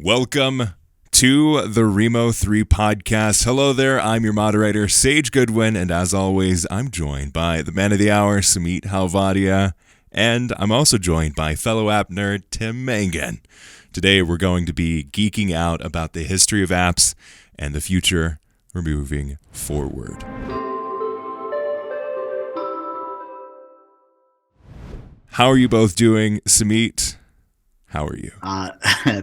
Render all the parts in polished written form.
Welcome to the Remo 3 podcast. Hello there, I'm your moderator, Sage Goodwin, and as always, I'm joined by the man of the hour, Samit Halvadia, and I'm also joined by fellow app nerd, Tim Mangan. Today, we're going to be geeking out about the history of apps and the future we're moving forward. How are you both doing, Samit? How are you?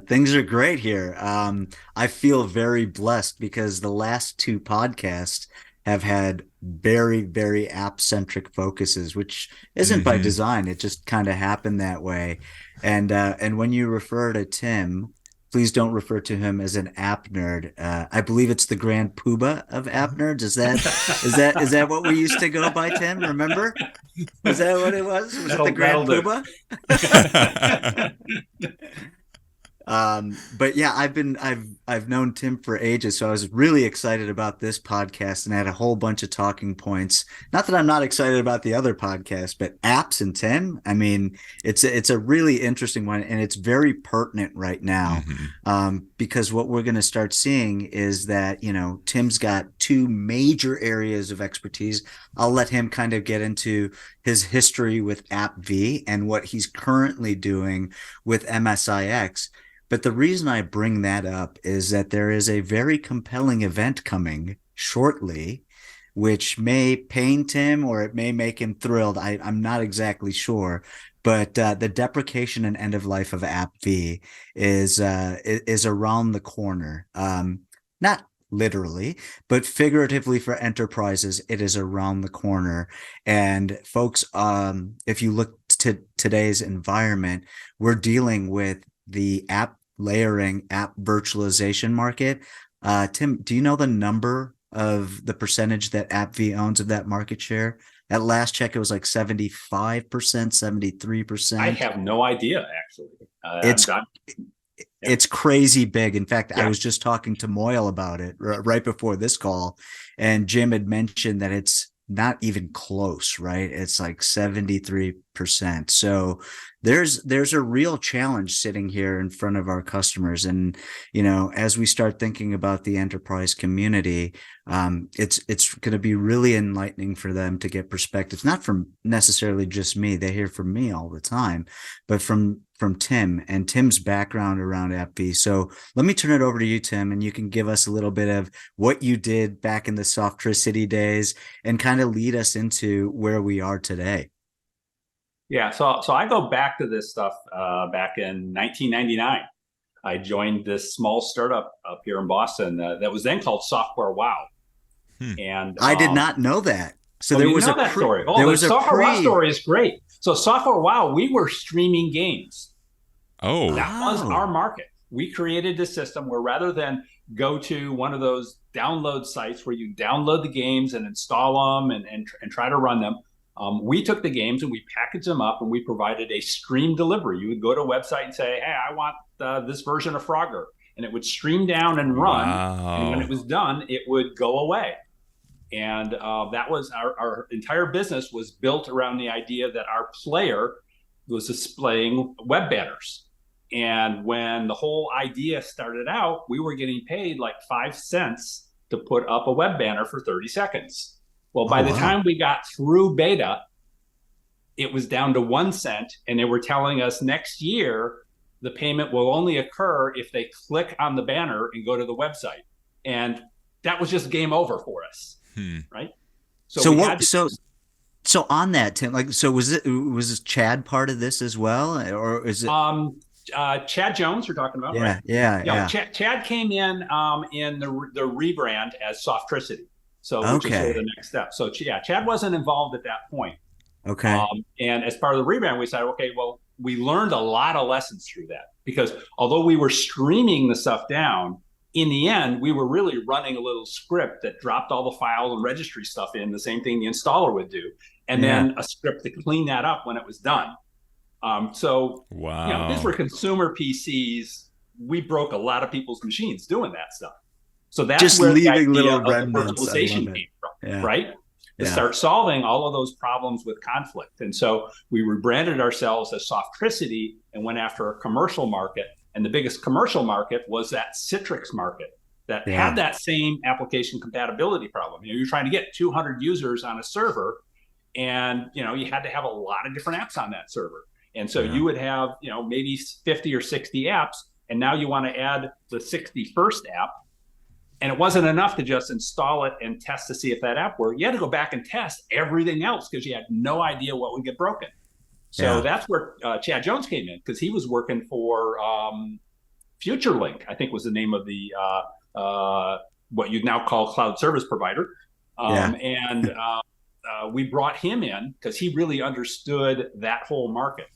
Things are great here. I feel very blessed because the last two podcasts have had very, very app-centric focuses, which isn't by design. It just kind of happened that way. And when you refer to Tim, please don't refer to him as an app nerd. I believe it's the grand poobah of app nerds. Is that what we used to go by, Tim? Remember? Was that what it was? Was it the grand poobah? But yeah, I've known Tim for ages, so I was really excited about this podcast and had a whole bunch of talking points. Not that I'm not excited about the other podcast, but apps and Tim, I mean, it's a really interesting one, and it's very pertinent right now. Because what we're going to start seeing is that, Tim's got two major areas of expertise. I'll let him kind of get into his history with AppV and what he's currently doing with MSIX. But the reason I bring that up is that there is a very compelling event coming shortly, which may pain Tim or it may make him thrilled. I'm not exactly sure. But the deprecation and end of life of AppV is around the corner. Not literally, but figuratively for enterprises, it is around the corner. And folks, if you look to today's environment, we're dealing with the app layering, app virtualization market. Tim, do you know the number of the percentage that AppV owns of that market share? At last check, it was like 75%, 73%. I have no idea, actually. It's crazy big. In fact, I was just talking to Moyle about it right before this call, and Jim had mentioned that it's not even close, right? It's like 73%. So there's a real challenge sitting here in front of our customers. And, as we start thinking about the enterprise community, it's going to be really enlightening for them to get perspectives, not from necessarily just me. They hear from me all the time, but from Tim and Tim's background around AppV. So let me turn it over to you, Tim, and you can give us a little bit of what you did back in the Softricity days and kind of lead us into where we are today. Yeah, so I go back to this stuff back in 1999. I joined this small startup up here in Boston that was then called Software Wow. And I did not know that. So there was that story. The Software Wow story is great. So Software Wow, we were streaming games. Oh, that was our market. We created this system where rather than go to one of those download sites where you download the games and install them and try to run them, we took the games and we packaged them up and we provided a stream delivery. You would go to a website and say, hey, I want this version of Frogger. And it would stream down and run. Wow. And when it was done, it would go away. And that was our entire business was built around the idea that our player was displaying web banners. And when the whole idea started out, we were getting paid like 5 cents to put up a web banner for 30 seconds. Well, by the time we got through beta, it was down to 1 cent. And they were telling us next year, the payment will only occur if they click on the banner and go to the website. And that was just game over for us. Right. So on that, Tim, was Chad part of this as well, or is it? Chad Jones, you're talking about, right? Yeah. Chad came in the rebrand as Softricity, which is sort of the next step. So Chad wasn't involved at that point. Okay. And as part of the rebrand, we said, okay, well, we learned a lot of lessons through that because although we were streaming the stuff down, in the end, we were really running a little script that dropped all the file and registry stuff in, the same thing the installer would do, and then a script to clean that up when it was done. These were consumer PCs. We broke a lot of people's machines doing that stuff. So that's just where leaving the idea little of remnants. The virtualization came from, right? To start solving all of those problems with conflict. And so we rebranded ourselves as Softricity and went after a commercial market. And the biggest commercial market was that Citrix market that Yeah. had that same application compatibility problem. You're trying to get 200 users on a server, and you had to have a lot of different apps on that server. And so you would have maybe 50 or 60 apps, and now you want to add the 61st app. And it wasn't enough to just install it and test to see if that app worked. You had to go back and test everything else because you had no idea what would get broken. So that's where Chad Jones came in, because he was working for FutureLink, I think was the name of the what you'd now call cloud service provider. And we brought him in because he really understood that whole market.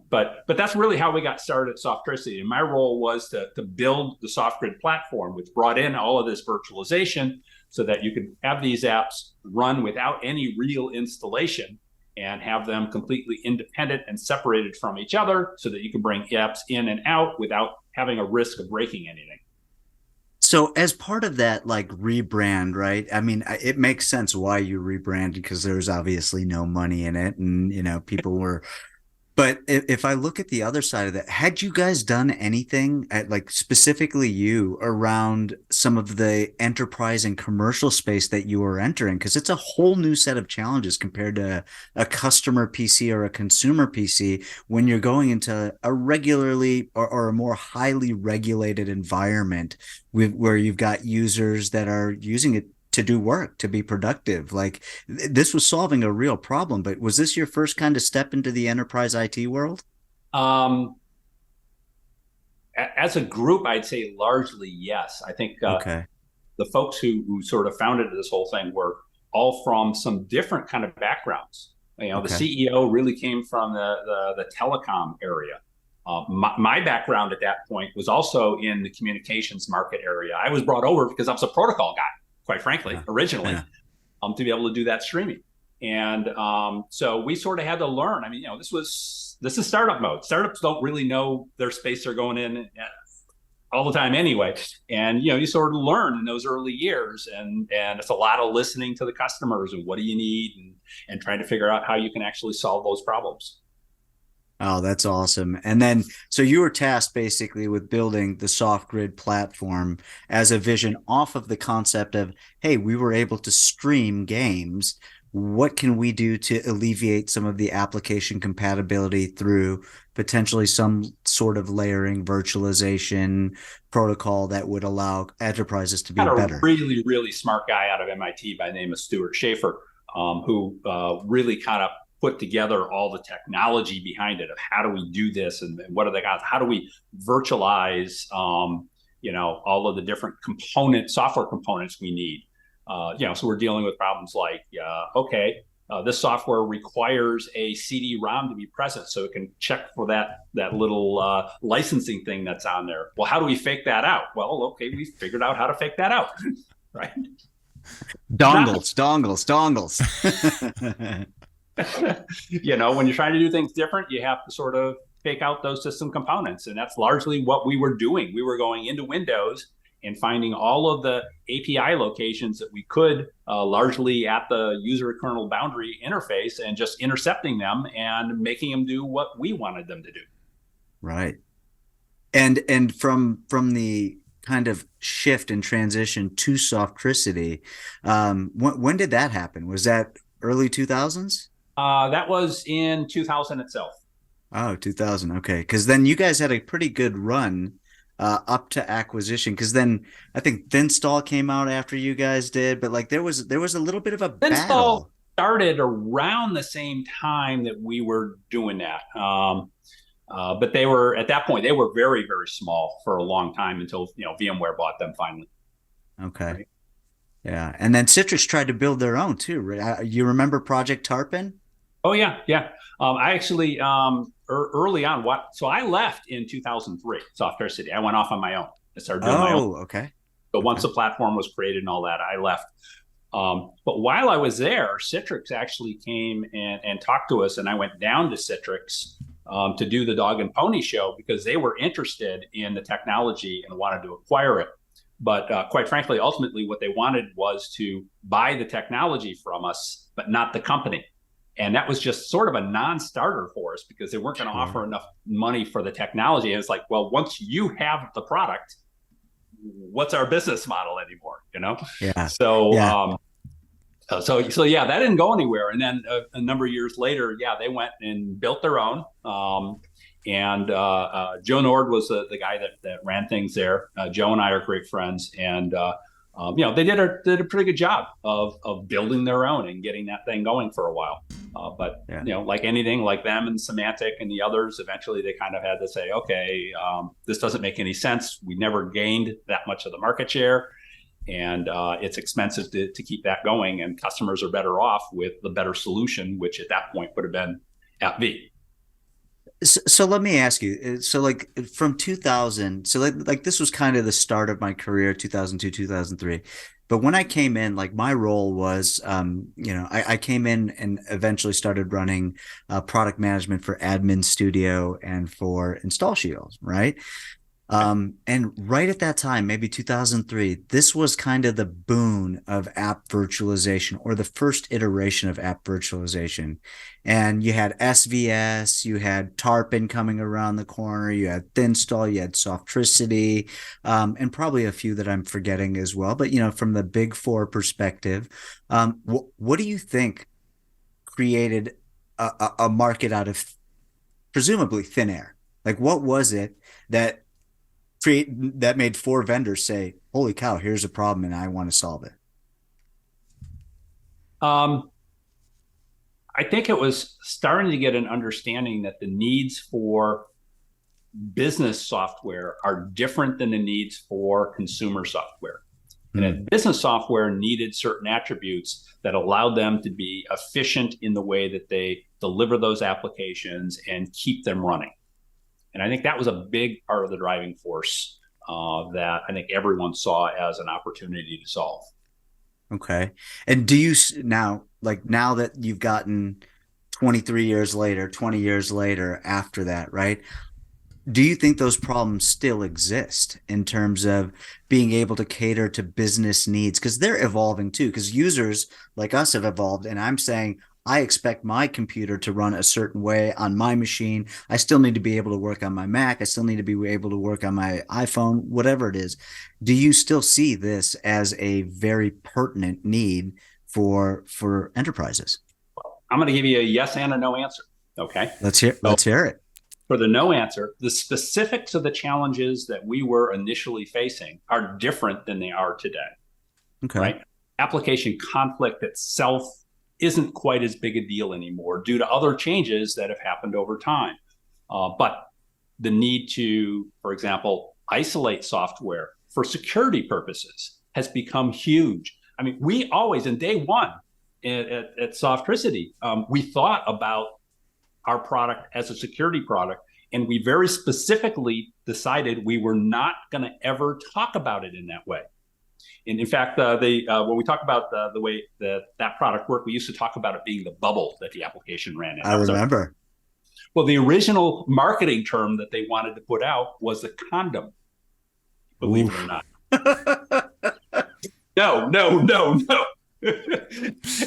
But that's really how we got started at Softricity. And my role was to build the SoftGrid platform, which brought in all of this virtualization so that you could have these apps run without any real installation and have them completely independent and separated from each other so that you can bring apps in and out without having a risk of breaking anything. So as part of that, like, rebrand, right? I mean, it makes sense why you rebranded, because there's obviously no money in it, and people were. But if I look at the other side of that, had you guys done anything at, like, specifically you, around some of the enterprise and commercial space that you were entering? Because it's a whole new set of challenges compared to a customer PC or a consumer PC when you're going into a regularly or a more highly regulated environment where you've got users that are using it to do work, to be productive. Like, this was solving a real problem. But was this your first kind of step into the enterprise IT world? As a group, I'd say largely yes. I think the folks who sort of founded this whole thing were all from some different kind of backgrounds. The CEO really came from the telecom area. My background at that point was also in the communications market area. I was brought over because I was a protocol guy, quite frankly, originally, to be able to do that streaming. And so we sort of had to learn. I mean, this is startup mode. Startups don't really know their space they're going in all the time anyway. And, you sort of learn in those early years. And it's a lot of listening to the customers and what do you need, and trying to figure out how you can actually solve those problems. Oh, that's awesome. And then, so you were tasked basically with building the SoftGrid platform as a vision off of the concept of, hey, we were able to stream games. What can we do to alleviate some of the application compatibility through potentially some sort of layering really protocol that would allow enterprises to be better? A really, really smart guy out of MIT by the name of Stuart Schaefer, who really kind of put together all the technology behind it of how do we do this, and what are the guys, how do we virtualize all of the different software components we need. So we're dealing with problems like this software requires a CD-ROM to be present so it can check for that little licensing thing that's on there. Well, how do we fake that out? Well, we figured out how to fake that out. Right. Dongles. When you're trying to do things different, you have to sort of fake out those system components. And that's largely what we were doing. We were going into Windows and finding all of the API locations that we could, largely at the user kernel boundary interface, and just intercepting them and making them do what we wanted them to do. Right. And from the kind of shift and transition to Softricity, when did that happen? Was that early 2000s? That was in 2000 itself. Oh, 2000. Okay. Because then you guys had a pretty good run up to acquisition. Because then I think Thinstall came out after you guys did, but like there was a little bit of a battle. Thinstall started around the same time that we were doing that. But they were, at that point, they were very, very small for a long time until VMware bought them finally. Okay. Right? Yeah. And then Citrix tried to build their own too, right? You remember Project Tarpon? Oh, yeah. I actually, early on, so I left in 2003, Softricity. I went off on my own. I started doing my own. Okay. So once the platform was created and all that, I left. But while I was there, Citrix actually came and talked to us, and I went down to Citrix to do the Dog and Pony show because they were interested in the technology and wanted to acquire it. But quite frankly, ultimately, what they wanted was to buy the technology from us, but not the company. And that was just sort of a non-starter for us because they weren't going to offer enough money for the technology. And it's like, well, once you have the product, what's our business model anymore? Yeah. So, yeah. So yeah, that didn't go anywhere. And then a number of years later, yeah, they went and built their own. And Joe Nord was the guy that ran things there. Joe and I are great friends, and they did a pretty good job of building their own and getting that thing going for a while. But like anything, like them and Symantec and the others, eventually they kind of had to say, okay, this doesn't make any sense. We never gained that much of the market share, and it's expensive to keep that going. And customers are better off with the better solution, which at that point would have been AppV. So let me ask you, so like from 2000, so like this was kind of the start of my career, 2002, 2003. But when I came in, like my role was, I came in and eventually started running product management for Admin Studio and for Install Shield, right? And right at that time, maybe 2003, this was kind of the boon of app virtualization, or the first iteration of app virtualization. And you had SVS, you had Tarpon coming around the corner, you had Thinstall, you had Softricity, and probably a few that I'm forgetting as well. But, from the big four perspective, what do you think created a market out of presumably thin air? Like, what was it that made four vendors say, holy cow, here's a problem and I want to solve it? I think it was starting to get an understanding that the needs for business software are different than the needs for consumer software. And that business software needed certain attributes that allowed them to be efficient in the way that they deliver those applications and keep them running. And I think that was a big part of the driving force that I think everyone saw as an opportunity to solve. Okay. And do you now that you've gotten 23 years later, 20 years later after that, right? Do you think those problems still exist in terms of being able to cater to business needs? Because they're evolving too, because users like us have evolved. And I'm saying, I expect my computer to run a certain way on my machine. I still need to be able to work on my Mac. I still need to be able to work on my iPhone, whatever it is. Do you still see this as a very pertinent need for enterprises? I'm going to give you a yes and a no answer. Okay. Let's hear it. For the no answer, the specifics of the challenges that we were initially facing are different than they are today. Okay. Right? Application conflict itself isn't quite as big a deal anymore due to other changes that have happened over time. But the need to, for example, isolate software for security purposes has become huge. I mean, we always, in day one at Softricity, we thought about our product as a security product, and we very specifically decided we were not going to ever talk about it in that way. And in fact, when we talk about the way that product worked, we used to talk about it being the bubble that the application ran in. I remember. Well, the original marketing term that they wanted to put out was the condom, believe it or not. No.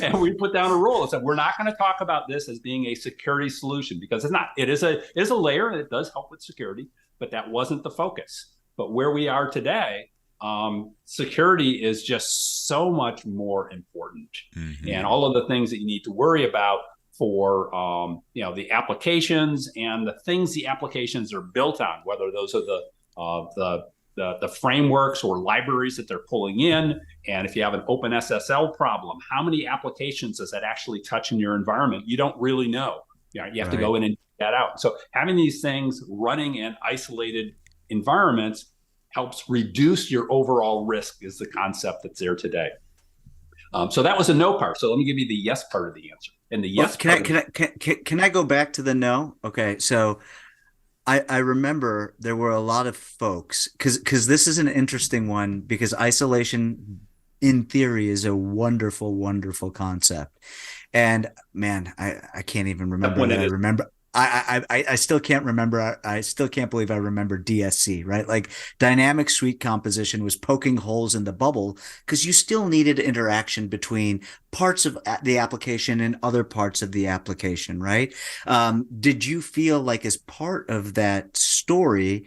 And we put down a rule and said, we're not going to talk about this as being a security solution, because it's not. It is a layer, and it does help with security, but that wasn't the focus. But where we are today, security is just so much more important, and all of the things that you need to worry about for the applications and the things the applications are built on, whether those are the frameworks or libraries that they're pulling in, and if you have an open SSL problem, how many applications does that actually touch in your environment? You don't really know. You have to go in and dig that out. So having these things running in isolated environments helps reduce your overall risk, is the concept that's there today. So that was a no part. So let me give you the yes part of the answer. And the yes can I go back to the no? Okay, so I remember there were a lot of folks, because this is an interesting one, because isolation in theory is a wonderful, wonderful concept. And man, I can't even remember that. I still can't remember. I still can't believe I remember DSC, right? Like dynamic suite composition was poking holes in the bubble because you still needed interaction between parts of the application and other parts of the application, right? Did you feel like as part of that story,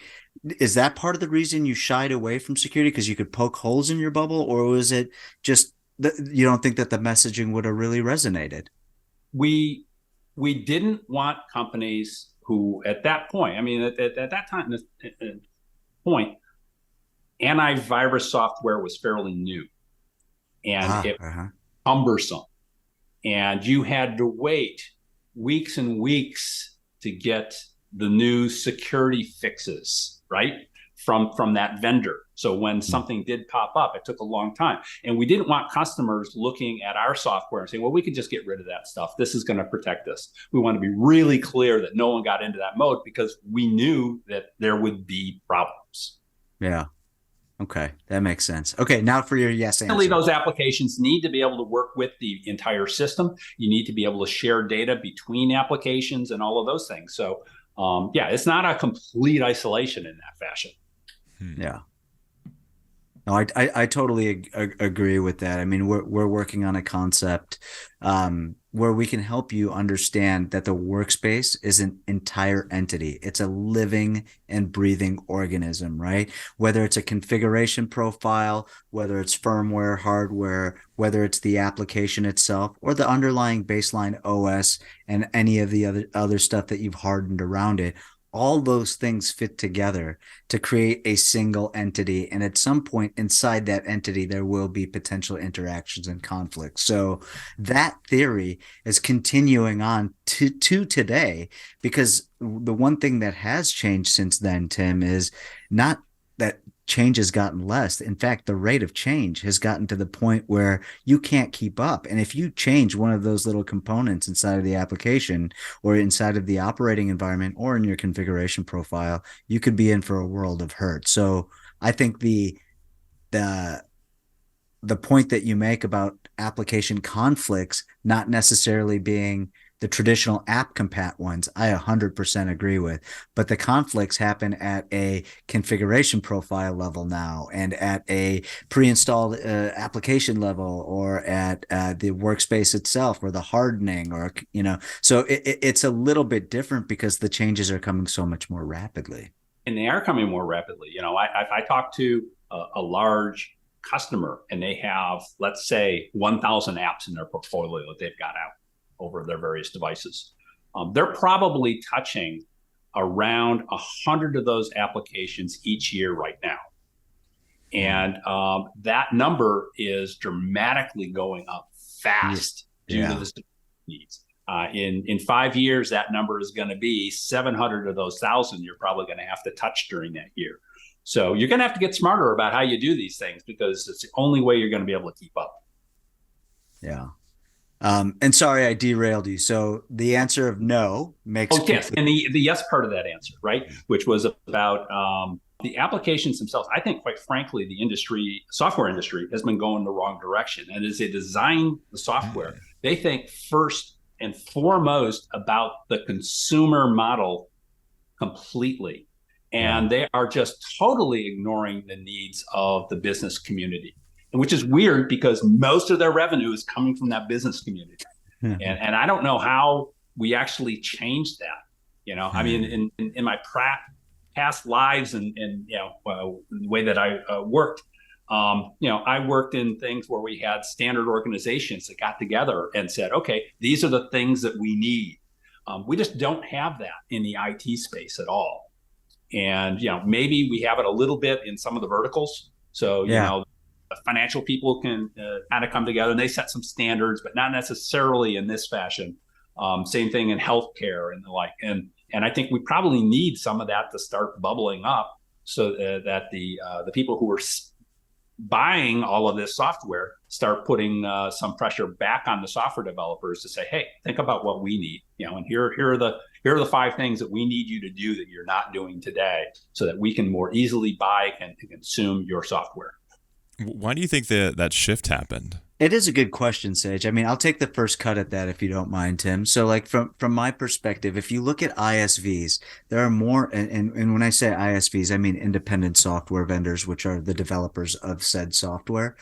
is that part of the reason you shied away from security because you could poke holes in your bubble, or was it just that you don't think that the messaging would have really resonated? We didn't want companies who, at that point, I mean, at that time, point, antivirus software was fairly new, and it was cumbersome, and you had to wait weeks and weeks to get the new security fixes, right, from that vendor. So when something did pop up, it took a long time. And we didn't want customers looking at our software and saying, well, we could just get rid of that stuff. This is going to protect us. We want to be really clear that no one got into that mode because we knew that there would be problems. Yeah. Okay. That makes sense. Okay. Now for your yes answer. Those applications need to be able to work with the entire system. You need to be able to share data between applications and all of those things. So yeah, it's not a complete isolation in that fashion. Yeah. No, I totally agree with that. I mean, we're working on a concept where we can help you understand that the workspace is an entire entity. It's a living and breathing organism, right? Whether it's a configuration profile, whether it's firmware, hardware, whether it's the application itself or the underlying baseline OS and any of the other stuff that you've hardened around it. All those things fit together to create a single entity. And at some point inside that entity, there will be potential interactions and conflicts. So that theory is continuing on to today, because the one thing that has changed since then, Tim, is not that change has gotten less. In fact, the rate of change has gotten to the point where you can't keep up. And if you change one of those little components inside of the application or inside of the operating environment or in your configuration profile, you could be in for a world of hurt. So I think the point that you make about application conflicts not necessarily being the traditional app compat ones, I 100% agree with. But the conflicts happen at a configuration profile level now, and at a pre-installed application level, or at the workspace itself, or the hardening, or So it's a little bit different because the changes are coming so much more rapidly. And they are coming more rapidly. I talked to a large customer, and they have, let's say, 1,000 apps in their portfolio that they've got out over their various devices. They're probably touching around 100 of those applications each year right now. And that number is dramatically going up fast due to the needs. In 5 years, that number is going to be 700 of those 1,000 you're probably going to have to touch during that year. So you're going to have to get smarter about how you do these things, because it's the only way you're going to be able to keep up. Yeah. And sorry, I derailed you. So the answer of no makes yes, and the yes part of that answer, right, which was about the applications themselves. I think, quite frankly, the software industry, has been going the wrong direction. And as they design the software, they think first and foremost about the consumer model completely, and they are just totally ignoring the needs of the business community. Which is weird, because most of their revenue is coming from that business community. And I don't know how we actually change that. I mean, in my past lives and the way that I worked, I worked in things where we had standard organizations that got together and said, okay, these are the things that we need. We just don't have that in the IT space at all. And, maybe we have it a little bit in some of the verticals. So, financial people can kind of come together and they set some standards, but not necessarily in this fashion. Same thing in healthcare and the like. And I think we probably need some of that to start bubbling up, so that the people who are buying all of this software start putting some pressure back on the software developers to say, hey, think about what we need. And here are the 5 things that we need you to do that you're not doing today, so that we can more easily buy and consume your software. Why do you think that shift happened? It is a good question, Sage. I mean, I'll take the first cut at that if you don't mind, Tim. So, like from my perspective, if you look at ISVs, there are more, and when I say ISVs, I mean independent software vendors, which are the developers of said software.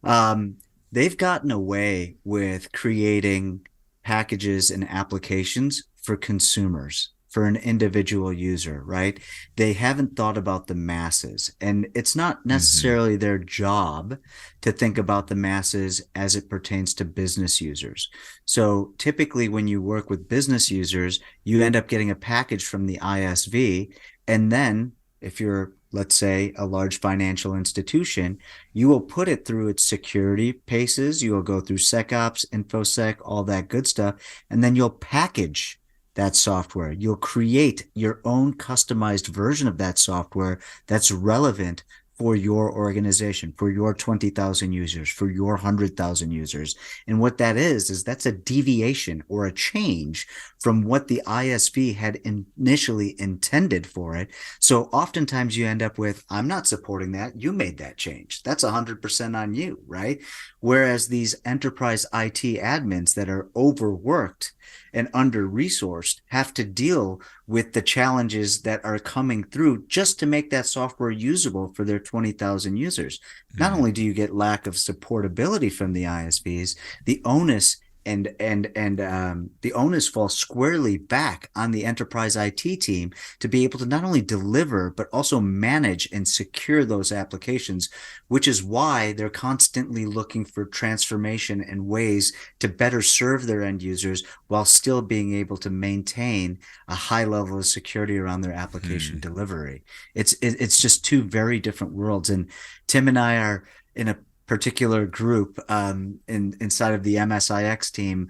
Um, they've gotten away with creating packages and applications for consumers, for an individual user, right? They haven't thought about the masses, and it's not Mm-hmm. necessarily their job to think about the masses as it pertains to business users. So typically, when you work with business users, you end up getting a package from the ISV, and then if you're, let's say, a large financial institution, you will put it through its security paces. You will go through SecOps, InfoSec, all that good stuff, and then you'll package that software. You'll create your own customized version of that software that's relevant for your organization, for your 20,000 users, for your 100,000 users. And what that is that's a deviation or a change from what the ISV had initially intended for it. So oftentimes you end up with, I'm not supporting that. You made that change. That's 100% on you, right? Whereas these enterprise IT admins that are overworked and under-resourced have to deal with the challenges that are coming through just to make that software usable for their 20,000 users. Not Mm-hmm. only do you get lack of supportability from the ISVs, the onus the onus falls squarely back on the enterprise IT team to be able to not only deliver but also manage and secure those applications, which is why they're constantly looking for transformation and ways to better serve their end users while still being able to maintain a high level of security around their application Mm-hmm. delivery. It's just two very different worlds. And Tim and I are in a particular group inside of the MSIX team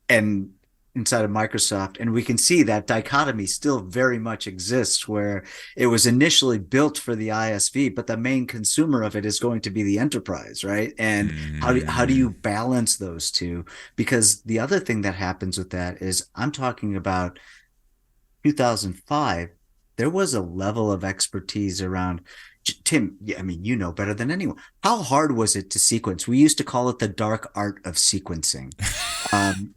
and inside of Microsoft, and we can see that dichotomy still very much exists, where it was initially built for the ISV, but the main consumer of it is going to be the enterprise, right? And how do Mm-hmm. you balance those two? Because the other thing that happens with that is, I'm talking about 2005, there was a level of expertise around. Tim, I mean, you know better than anyone. How hard was it to sequence? We used to call it the dark art of sequencing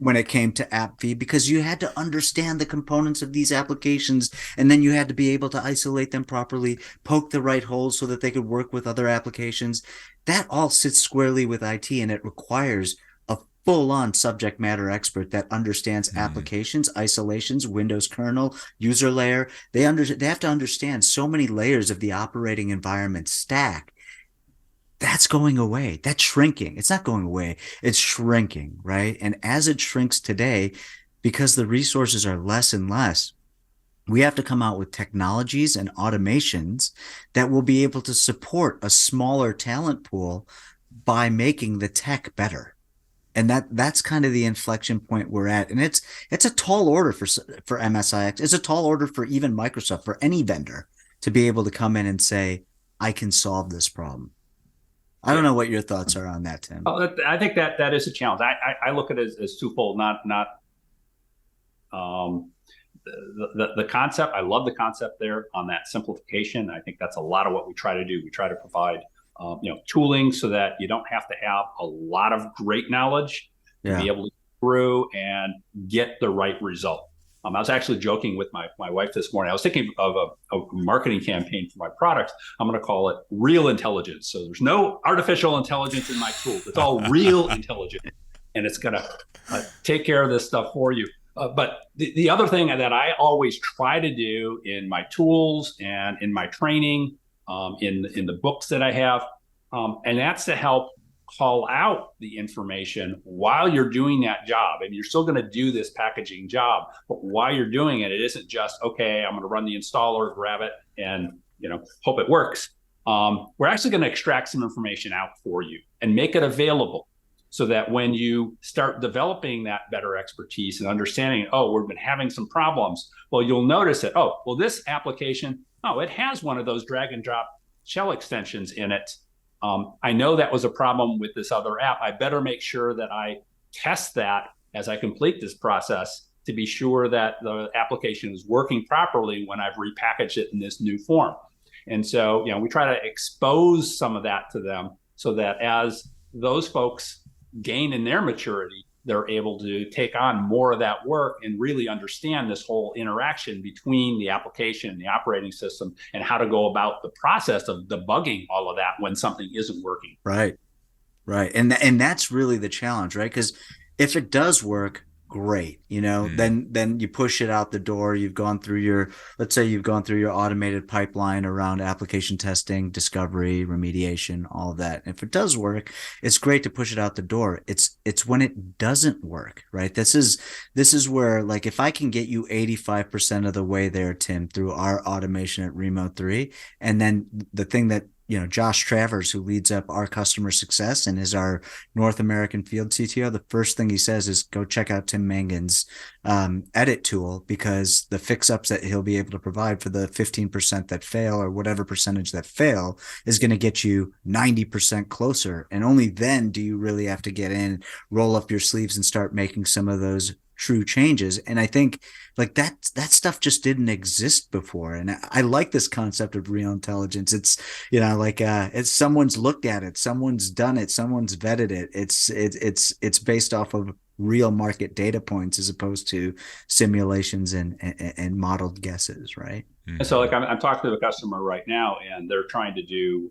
when it came to app feed, because you had to understand the components of these applications, and then you had to be able to isolate them properly, poke the right holes so that they could work with other applications. That all sits squarely with IT, and it requires a full-on subject matter expert that understands Mm-hmm. applications, isolations, Windows kernel, user layer. They have to understand so many layers of the operating environment stack. That's going away. That's shrinking. It's not going away. It's shrinking, right? And as it shrinks today, because the resources are less and less, we have to come out with technologies and automations that will be able to support a smaller talent pool by making the tech better. And that's kind of the inflection point we're at. And it's a tall order for MSIX. It's a tall order for even Microsoft, for any vendor to be able to come in and say, I can solve this problem. I don't Yeah. know what your thoughts are on that, Tim. Oh, I think that is a challenge. I look at it as twofold, not um, the concept. I love the concept there on that simplification. I think that's a lot of what we try to do. We try to provide tooling so that you don't have to have a lot of great knowledge to be Yeah. able to go through and get the right result. I was actually joking with my wife this morning. I was thinking of a marketing campaign for my products. I'm going to call it real intelligence. So there's no artificial intelligence in my tools. It's all real intelligence, and it's going to take care of this stuff for you. But the other thing that I always try to do in my tools and in my training, in the books that I have, and that's to help call out the information while you're doing that job. And you're still going to do this packaging job, but while you're doing it, it isn't just, okay, I'm going to run the installer, grab it, and hope it works. We're actually going to extract some information out for you and make it available, so that when you start developing that better expertise and understanding, oh, we've been having some problems, well, you'll notice that, oh, well, this application, oh, it has one of those drag and drop shell extensions in it. I know that was a problem with this other app. I better make sure that I test that as I complete this process to be sure that the application is working properly when I've repackaged it in this new form. And so, we try to expose some of that to them, so that as those folks gain in their maturity, they're able to take on more of that work and really understand this whole interaction between the application and the operating system, and how to go about the process of debugging all of that when something isn't working. Right. And that's really the challenge, right? Because if it does work, great, then you push it out the door. Let's say you've gone through your automated pipeline around application testing, discovery, remediation, all of that. And if it does work, it's great to push it out the door. It's when it doesn't work, right? This is where, like, if I can get you 85% of the way there, Tim, through our automation at Remo 3, and then the thing that Josh Travers, who leads up our customer success and is our North American field CTO, the first thing he says is go check out Tim Mangan's edit tool, because the fix-ups that he'll be able to provide for the 15% that fail, or whatever percentage that fail, is going to get you 90% closer. And only then do you really have to get in, roll up your sleeves, and start making some of those true changes. And I think, like, that stuff just didn't exist before. And I like this concept of real intelligence. It's, it's someone's looked at it, someone's done it, someone's vetted it. It's based off of real market data points as opposed to simulations and modeled guesses, right? And so, like, I'm talking to a customer right now, and they're trying to do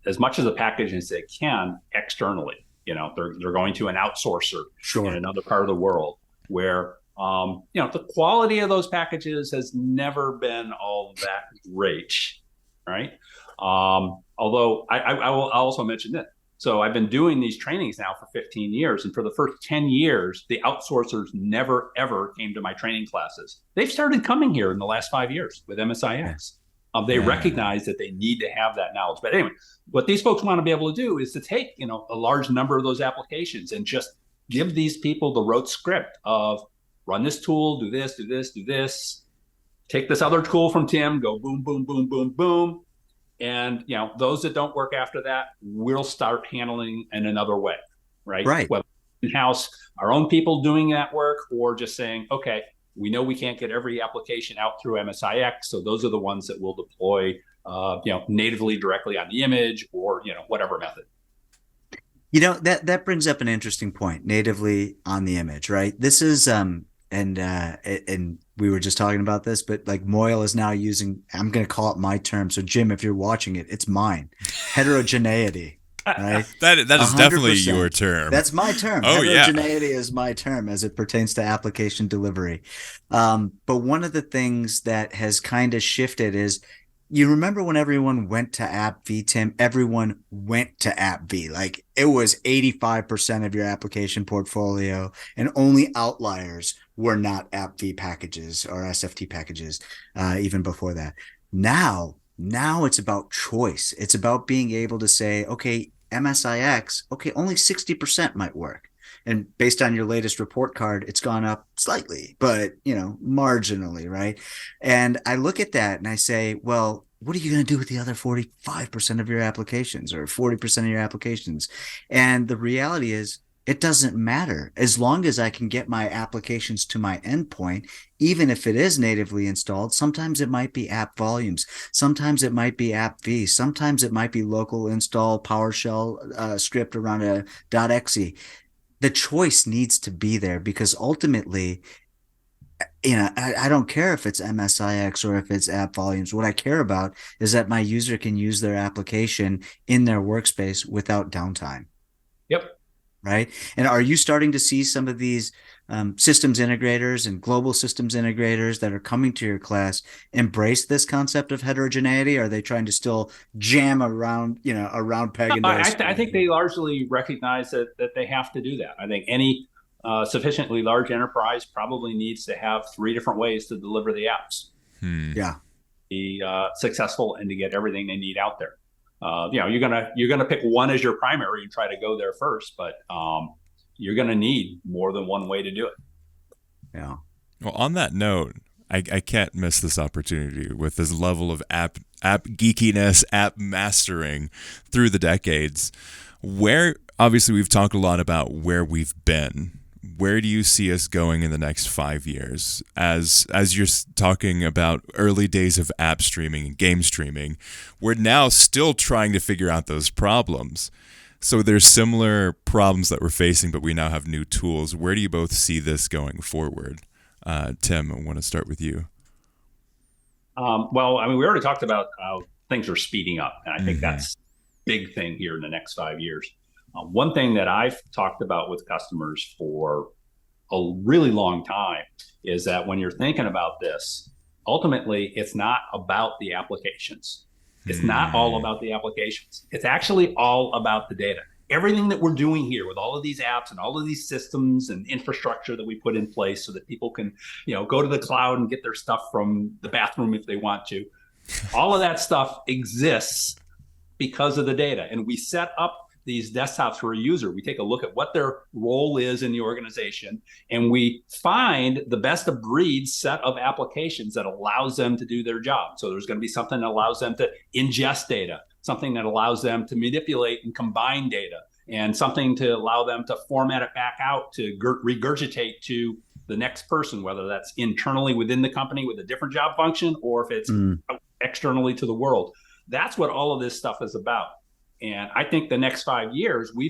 as much of the package as they can externally. They're going to an outsourcer in another part of the world where, the quality of those packages has never been all that great, right? Although I'll also mention this. So I've been doing these trainings now for 15 years. And for the first 10 years, the outsourcers never, ever came to my training classes. They've started coming here in the last 5 years with MSIX. They recognize that they need to have that knowledge. But anyway, what these folks want to be able to do is to take, a large number of those applications and just give these people the rote script of run this tool, do this, do this, do this, take this other tool from Tim, go boom, boom, boom, boom, boom. And, those that don't work after that, we'll start handling in another way, right? Right. Whether in-house, our own people doing that work, or just saying, okay, we know we can't get every application out through MSIX, so those are the ones that we'll deploy, natively directly on the image, or whatever method. That brings up an interesting point. Natively on the image, right? This is and we were just talking about this, but like Moyle is now using, I'm going to call it my term. So Jim, if you're watching it, it's mine. Heterogeneity. Right? That is 100%. Definitely your term. That's my term. Oh, Heterogeneity is my term as it pertains to application delivery. But one of the things that has kind of shifted is, you remember when everyone went to AppV, Tim? Everyone went to AppV. Like, it was 85% of your application portfolio, and only outliers were not AppV packages or SFT packages, even before that. Now it's about choice. It's about being able to say, okay, MSIX, okay, only 60% might work. And based on your latest report card, it's gone up slightly, but, marginally, right? And I look at that and I say, well, what are you going to do with the other 45% of your applications, or 40% of your applications? And the reality is, it doesn't matter. As long as I can get my applications to my endpoint, even if it is natively installed. Sometimes it might be app volumes. Sometimes it might be AppV. Sometimes it might be local install PowerShell script around a .exe. The choice needs to be there, because ultimately, I don't care if it's MSIX or if it's app volumes. What I care about is that my user can use their application in their workspace without downtime. Yep. Right. And are you starting to see some of these systems integrators and global systems integrators that are coming to your class embrace this concept of heterogeneity? Or are they trying to still jam around, around peg and I think they largely recognize that they have to do that. I think any sufficiently large enterprise probably needs to have 3 different ways to deliver the apps. Yeah. Be successful and to get everything they need out there. You're gonna pick one as your primary and try to go there first, but you're gonna need more than one way to do it. Yeah. Well, on that note, I can't miss this opportunity with this level of app geekiness, app mastering through the decades. Where, obviously, we've talked a lot about where we've been. Where do you see us going in the next 5 years? As you're talking about early days of app streaming and game streaming, we're now still trying to figure out those problems. So there's similar problems that we're facing, but we now have new tools. Where do you both see this going forward? Tim, I want to start with you. Well, I mean, we already talked about how things are speeding up, and I think that's a big thing here in the next 5 years. One thing that I've talked about with customers for a really long time is that when you're thinking about this, ultimately, it's not about the applications. It's not all about the applications. It's actually all about the data. Everything that we're doing here with all of these apps and all of these systems and infrastructure that we put in place so that people can, go to the cloud and get their stuff from the bathroom if they want to. All of that stuff exists because of the data. And we set up these desktops for a user. We take a look at what their role is in the organization, and we find the best of breed set of applications that allows them to do their job. So there's going to be something that allows them to ingest data, something that allows them to manipulate and combine data, and something to allow them to format it back out to regurgitate to the next person, whether that's internally within the company with a different job function, or if it's externally to the world. That's what all of this stuff is about. And I think the next 5 years, we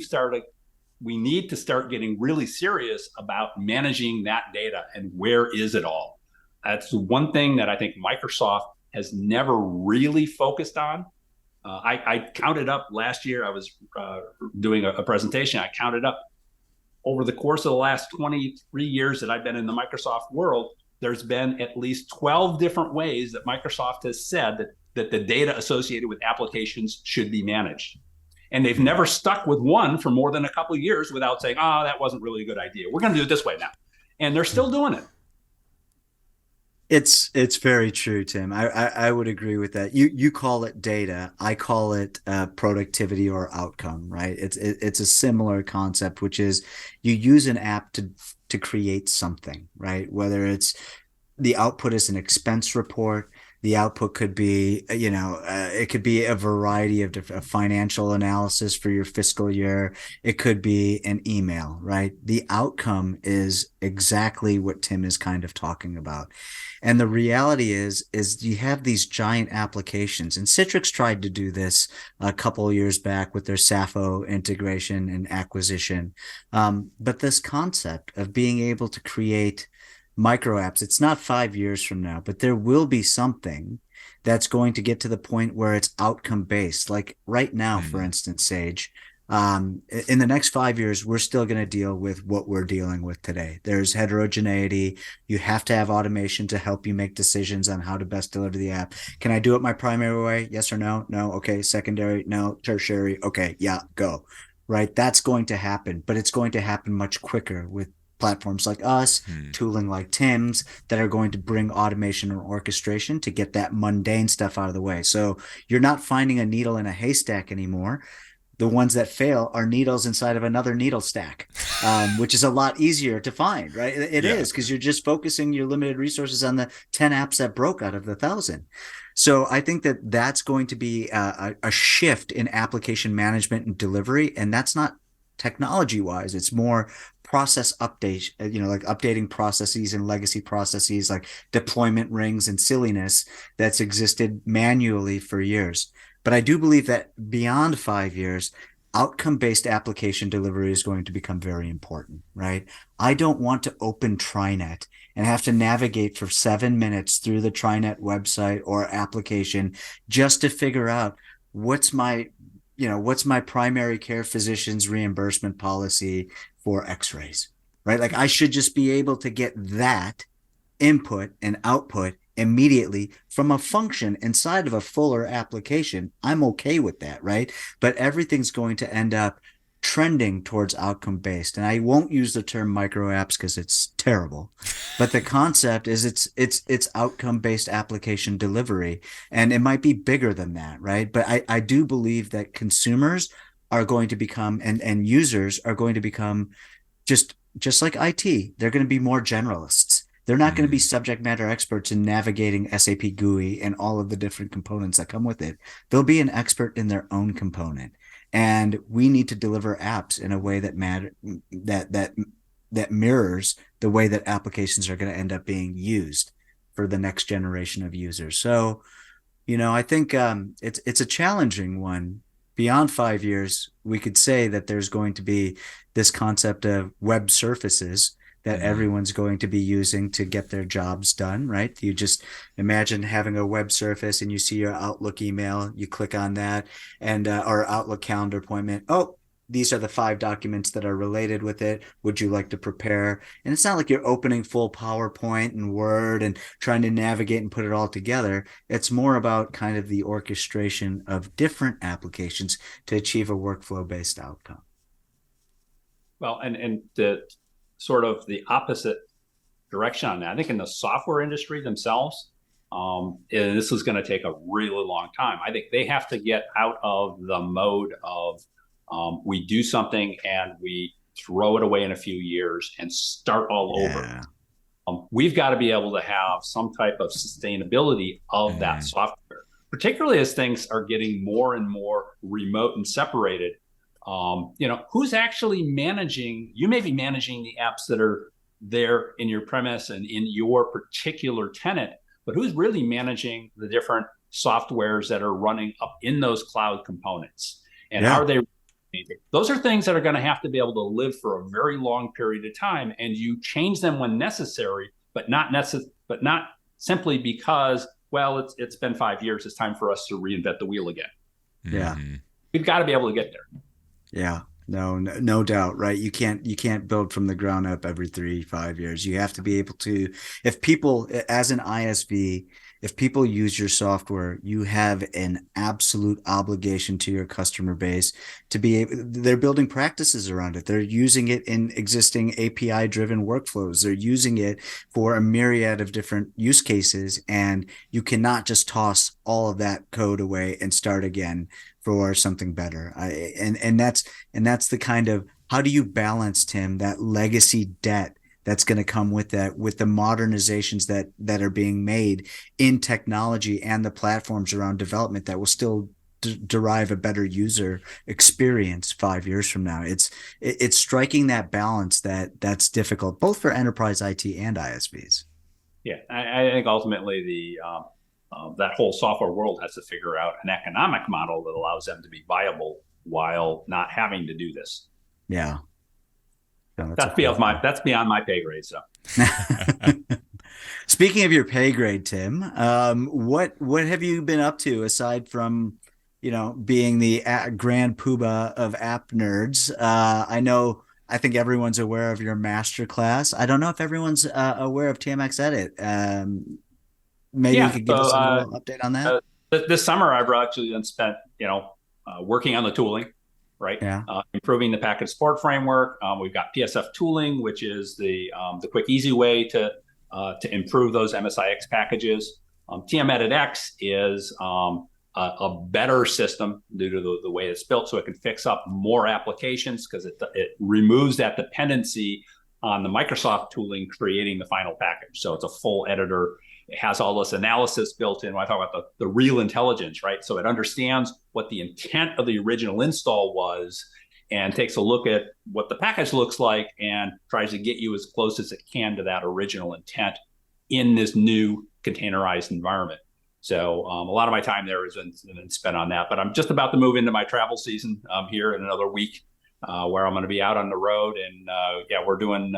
need to start getting really serious about managing that data and where is it all. That's one thing that I think Microsoft has never really focused on. I counted up last year. I was doing a presentation. I counted up over the course of the last 23 years that I've been in the Microsoft world, there's been at least 12 different ways that Microsoft has said that the data associated with applications should be managed. And they've never stuck with one for more than a couple of years without saying, that wasn't really a good idea. We're going to do it this way now. And they're still doing it. It's very true, Tim. I would agree with that. You call it data. I call it productivity or outcome, right? It's a similar concept, which is you use an app to create something, right? Whether it's the output is an expense report, the output could be, it could be a variety of different financial analysis for your fiscal year. It could be an email, right? The outcome is exactly what Tim is kind of talking about. And the reality is you have these giant applications, and Citrix tried to do this a couple of years back with their Sappho integration and acquisition. But this concept of being able to create micro apps, it's not 5 years from now, but there will be something that's going to get to the point where it's outcome based. Like right now, for instance, Sage, in the next 5 years, we're still going to deal with what we're dealing with today. There's heterogeneity. You have to have automation to help you make decisions on how to best deliver the app. Can I do it my primary way? Yes or no? No. Okay. Secondary? No. Tertiary? Okay. Yeah, go. Right. That's going to happen, but it's going to happen much quicker with platforms like us, tooling like Tim's, that are going to bring automation or orchestration to get that mundane stuff out of the way. So you're not finding a needle in a haystack anymore. The ones that fail are needles inside of another needle stack, which is a lot easier to find, right? It is, because you're just focusing your limited resources on the 10 apps that broke out of the 1,000. So I think that that's going to be a shift in application management and delivery. And that's not technology wise. It's more process update, like updating processes and legacy processes like deployment rings and silliness that's existed manually for years. But I do believe that beyond 5 years, outcome-based application delivery is going to become very important, right? I don't want to open TriNet and have to navigate for 7 minutes through the TriNet website or application just to figure out what's my primary care physician's reimbursement policy for x-rays, right? Like I should just be able to get that input and output immediately from a function inside of a fuller application. I'm okay with that, right? But everything's going to end up trending towards outcome-based. And I won't use the term micro apps because it's terrible. But the concept is it's outcome-based application delivery. And it might be bigger than that, right? But I do believe that consumers are going to become and users are going to become just like IT. They're going to be more generalists. They're not going to be subject matter experts in navigating SAP GUI and all of the different components that come with it. They'll be an expert in their own component. And we need to deliver apps in a way that mirrors the way that applications are going to end up being used for the next generation of users. So, I think it's a challenging one, beyond 5 years, we could say that there's going to be this concept of web surfaces that everyone's going to be using to get their jobs done, right? You just imagine having a web surface and you see your Outlook email, you click on that, and or Outlook calendar appointment. Oh, these are the 5 documents that are related with it. Would you like to prepare? And it's not like you're opening full PowerPoint and Word and trying to navigate and put it all together. It's more about kind of the orchestration of different applications to achieve a workflow-based outcome. Well, and the sort of the opposite direction on that, I think in the software industry themselves, and this is going to take a really long time. I think they have to get out of the mode of we do something and we throw it away in a few years and start all over. We've got to be able to have some type of sustainability of that software, particularly as things are getting more and more remote and separated. Who's actually managing? You may be managing the apps that are there in your premise and in your particular tenant, but who's really managing the different softwares that are running up in those cloud components? And are they? Those are things that are going to have to be able to live for a very long period of time, and you change them when necessary, but not simply because, well, it's been 5 years. It's time for us to reinvent the wheel again. Yeah, we've got to be able to get there. Yeah, no doubt, right? You can't build from the ground up every 3-5 years. You have to be able to, if people, as an ISV, if people use your software, you have an absolute obligation to your customer base to be able, they're building practices around it. They're using it in existing API driven workflows. They're using it for a myriad of different use cases. And you cannot just toss all of that code away and start again for something better. And that's the kind of, how do you balance, Tim, that legacy debt that's going to come with that, with the modernizations that are being made in technology and the platforms around development that will still derive a better user experience 5 years from now. It's striking that balance that's difficult, both for enterprise IT and ISVs. Yeah, I think ultimately that whole software world has to figure out an economic model that allows them to be viable while not having to do this. Yeah. No, that's beyond my pay grade. So, speaking of your pay grade, Tim, what have you been up to aside from, being the grand poobah of app nerds? I think everyone's aware of your master class. I don't know if everyone's aware of TMX Edit. Maybe you could give us a little update on that. This summer, I've actually spent, working on the tooling. Right. Yeah. Improving the package support framework. We've got PSF tooling, which is the quick, easy way to improve those MSIX packages. TMEditX is a better system due to the way it's built, so it can fix up more applications because it removes that dependency on the Microsoft tooling creating the final package. So it's a full editor. It has all this analysis built in. When I talk about the real intelligence, right? So it understands what the intent of the original install was and takes a look at what the package looks like and tries to get you as close as it can to that original intent in this new containerized environment. So a lot of my time there has been spent on that. But I'm just about to move into my travel season here in another week, where I'm going to be out on the road. And we're doing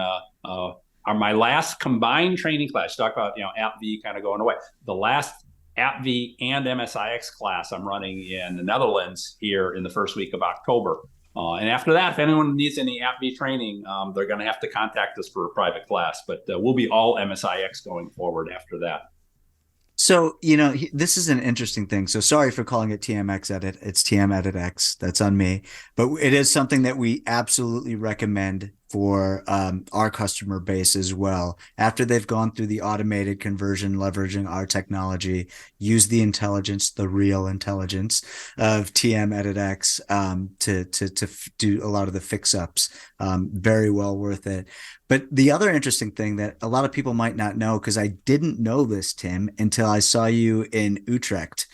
my last combined training class. Talk about AppV kind of going away. The last AppV and MSIX class I'm running in the Netherlands here in the first week of October. And after that, if anyone needs any AppV training, they're going to have to contact us for a private class. But we'll be all MSIX going forward after that. So, this is an interesting thing. So sorry for calling it TMX Edit. It's TMEditX. That's on me. But it is something that we absolutely recommend for our customer base as well. After they've gone through the automated conversion, leveraging our technology, use the intelligence, the real intelligence of TMEditX to do a lot of the fix-ups. Very well worth it. But the other interesting thing that a lot of people might not know, because I didn't know this, Tim, until I saw you in Utrecht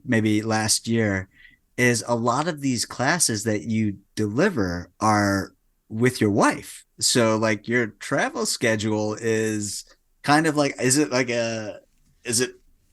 maybe last year, is a lot of these classes that you deliver are with your wife. So like your travel schedule is kind of like, is it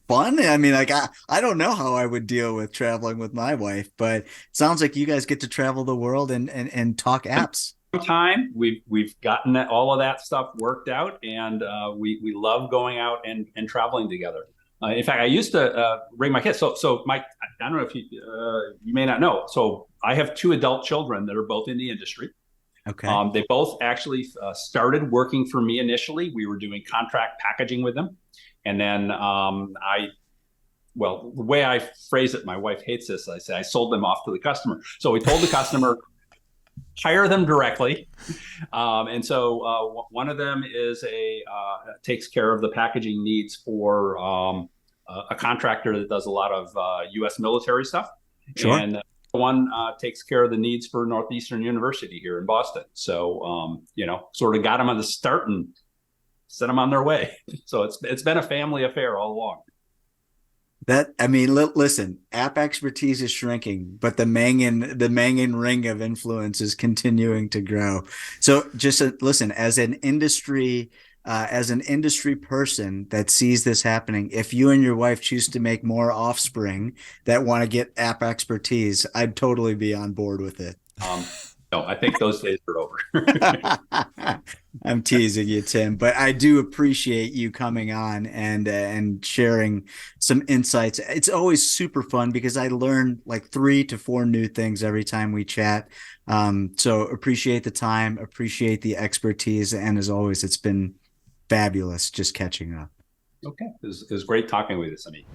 fun? I mean, like I don't know how I would deal with traveling with my wife, but it sounds like you guys get to travel the world and talk apps. Time we've gotten all of that stuff worked out, and we love going out and traveling together. In fact, I used to bring my kids. So Mike, I don't know if you may not know. So I have two adult children that are both in the industry. Okay. They both actually started working for me initially. We were doing contract packaging with them, and then well, the way I phrase it, my wife hates this. I say I sold them off to the customer. So we told the customer, hire them directly. And so one of them is takes care of the packaging needs for a contractor that does a lot of U.S. military stuff. Sure. And one takes care of the needs for Northeastern University here in Boston. So, sort of got them on the start and sent them on their way. So it's been a family affair all along. Listen, app expertise is shrinking, but the Mangan ring of influence is continuing to grow. So just listen, as an industry person that sees this happening, if you and your wife choose to make more offspring that want to get app expertise, I'd totally be on board with it. No, I think those days are over. I'm teasing you, Tim, but I do appreciate you coming on and sharing some insights. It's always super fun because I learn like 3 to 4 new things every time we chat. So appreciate the time, appreciate the expertise, and as always, it's been fabulous just catching up. Okay, it was great talking with you, Samit.